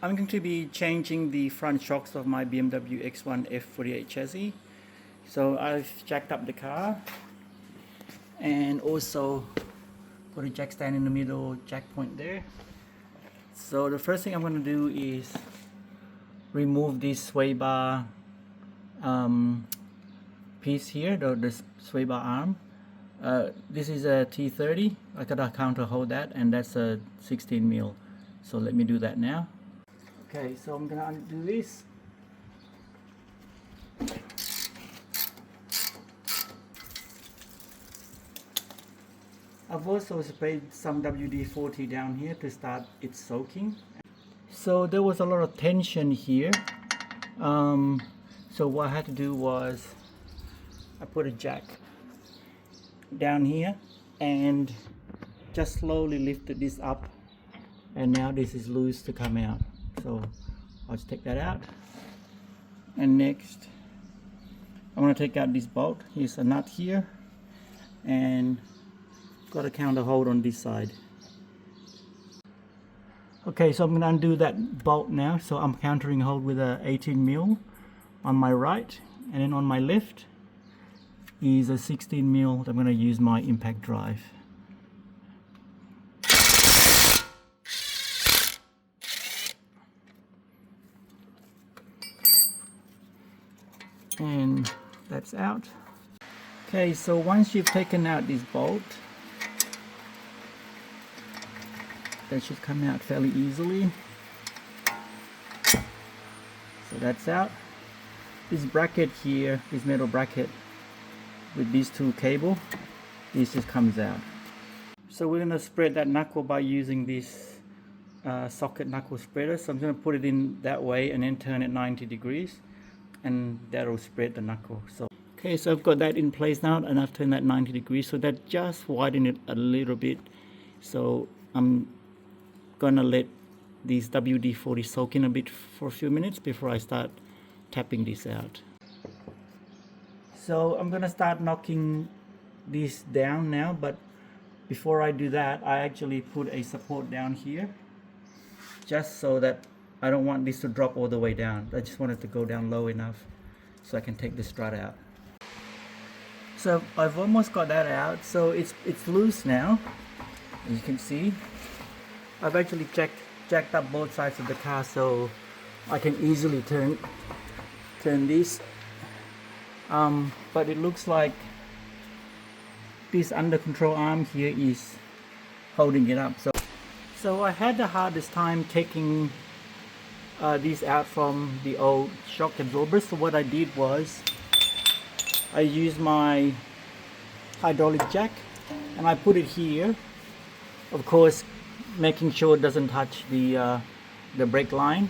I'm going to be changing the front shocks of my BMW X1 F48 chassis. So I've jacked up the car and also put a jack stand in the middle, jack point there. So the first thing I'm going to do is remove this sway bar piece here, the sway bar arm. This is a T30. I got a counter hold that, and that's a 16 mil. So let me do that now. Okay, so I'm gonna undo this. I've also sprayed some WD-40 down here to start it soaking. So there was a lot of tension here. So what I had to do was I put a jack down here and just slowly lifted this up, and now this is loose to come out. So I'll just take that out. And next I'm going to take out this bolt. Here's a nut here and got a counter hold on this side. Okay, so I'm going to undo that bolt now. So I'm countering hold with a 18 mil on my right, and then on my left is a 16 mil that I'm going to use my impact drive. And that's out. Okay, so once you've taken out this bolt, that should come out fairly easily. So that's out. This bracket here, this metal bracket with these two cables, this just comes out. So we're going to spread that knuckle by using this socket knuckle spreader. So I'm going to put it in that way and then turn it 90 degrees. And that'll spread the knuckle. So okay, so I've got that in place now, and I've turned that 90 degrees, so that just widened it a little bit. So I'm gonna let these WD-40 soak in a bit for a few minutes before I start tapping this out. So I'm gonna start knocking this down now, but before I do that, I actually put a support down here just so that I don't want this to drop all the way down. I just want it to go down low enough so I can take the strut out. So I've almost got that out. So it's loose now, as you can see. I've actually jacked up both sides of the car so I can easily turn this. But it looks like this under control arm here is holding it up. So I had the hardest time taking these out from the old shock absorbers. So what I did was I used my hydraulic jack and I put it here, of course making sure it doesn't touch the brake line,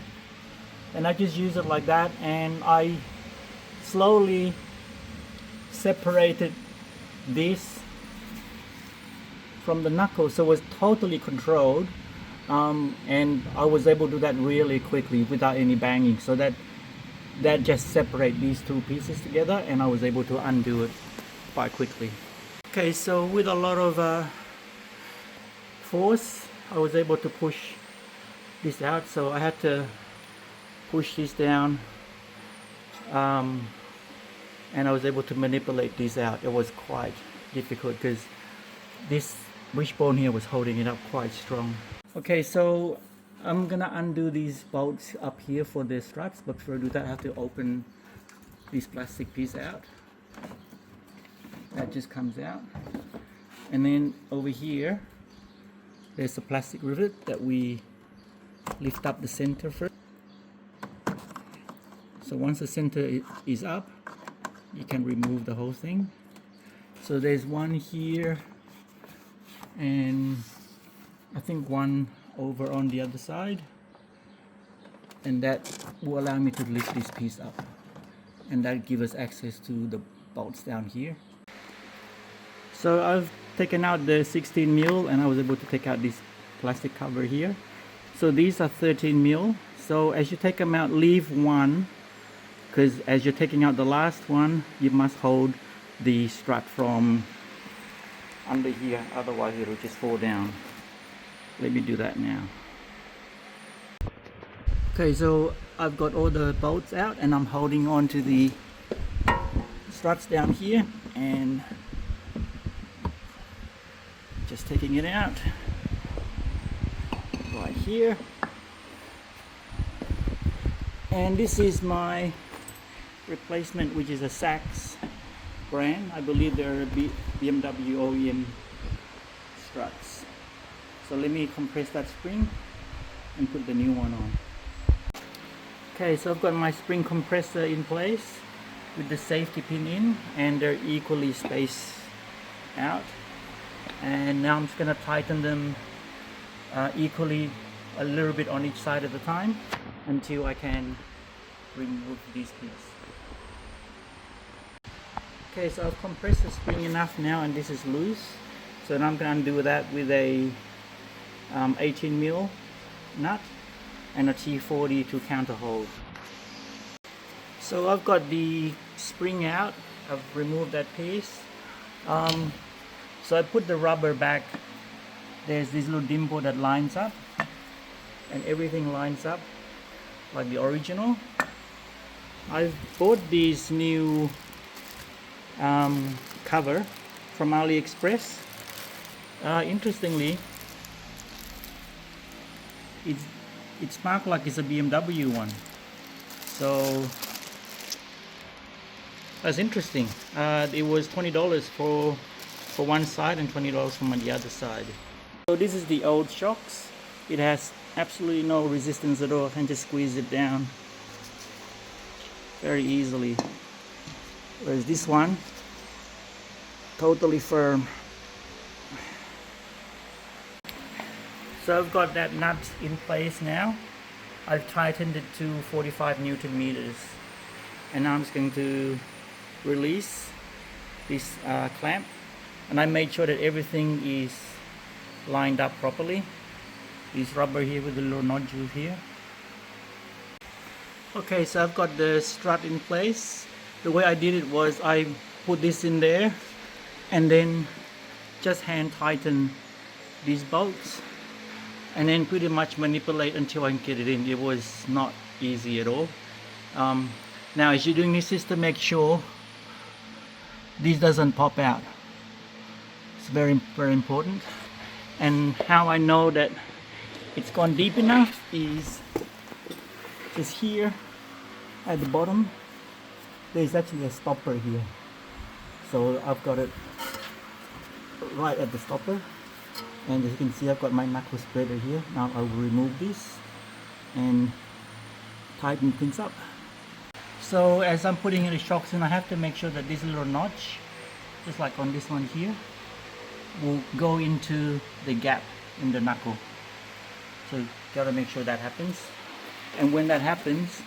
and I just use it like that, and I slowly separated this from the knuckle so it was totally controlled. And I was able to do that really quickly without any banging, so that just separate these two pieces together, and I was able to undo it quite quickly. Okay, so with a lot of force I was able to push this out, so I had to push this down, and I was able to manipulate this out. It was quite difficult because this wishbone here was holding it up quite strong. Okay, so I'm gonna undo these bolts up here for the struts, but before I do that I have to open this plastic piece out. That just comes out, and then over here there's a plastic rivet that we lift up the center first. So once the center is up, you can remove the whole thing. So there's one here, and I think one over on the other side, and that will allow me to lift this piece up, and that gives us access to the bolts down here. So I've taken out the 16 mil and I was able to take out this plastic cover here. So these are 13 mil. So as you take them out, leave one, because as you're taking out the last one, you must hold the strut from under here, otherwise it will just fall down. Let me do that now. Okay, so I've got all the bolts out and I'm holding on to the struts down here and just taking it out right here. And this is my replacement, which is a Sachs brand. I believe they're BMW OEM struts. So let me compress that spring and put the new one on. Okay, so I've got my spring compressor in place with the safety pin in, and they're equally spaced out. And now I'm just going to tighten them equally, a little bit on each side at a time, until I can remove these pins. Okay, so I've compressed the spring enough now, and this is loose. So now I'm going to do that with a 18mm nut and a T40 to counter hold. So I've got the spring out. I've removed that piece. So I put the rubber back. There's this little dimple that lines up, and everything lines up like the original. I've bought this new cover from AliExpress. Interestingly, it's marked like it's a BMW one, so that's interesting. It was $20 for one side and $20 from the other side. So this is the old shocks. It has absolutely no resistance at all. I can just squeeze it down very easily, whereas this one, totally firm. So I've got that nut in place now. I've tightened it to 45 Newton meters, and now I'm just going to release this clamp, and I made sure that everything is lined up properly. This rubber here with the little nodule here. Okay, so I've got the strut in place. The way I did it was I put this in there and then just hand tighten these bolts, and then pretty much manipulate until I can get it in. It was not easy at all. Now as you're doing this, just to make sure this doesn't pop out. It's very, very important. And how I know that it's gone deep enough is just here at the bottom. There's actually a stopper here. So I've got it right at the stopper. And as you can see, I've got my knuckle spreader here. Now I will remove this and tighten things up. So as I'm putting the shocks in, I have to make sure that this little notch, just like on this one here, will go into the gap in the knuckle. So you gotta make sure that happens. And when that happens,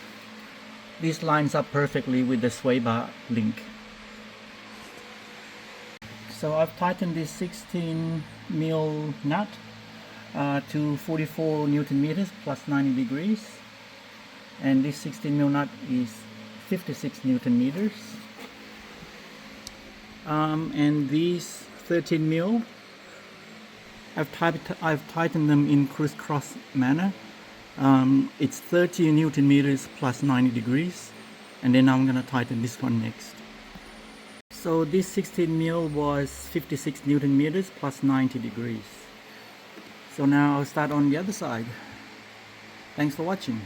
this lines up perfectly with the sway bar link. So I've tightened this 16mm nut to 44 Newton meters plus 90 degrees, and this 16mm nut is 56 Newton meters, and these 13mm, I've tightened them in crisscross manner. It's 30 Newton meters plus 90 degrees, and then I'm gonna tighten this one next. So this 16mm was 56 Newton meters plus 90 degrees. So now I'll start on the other side. Thanks for watching.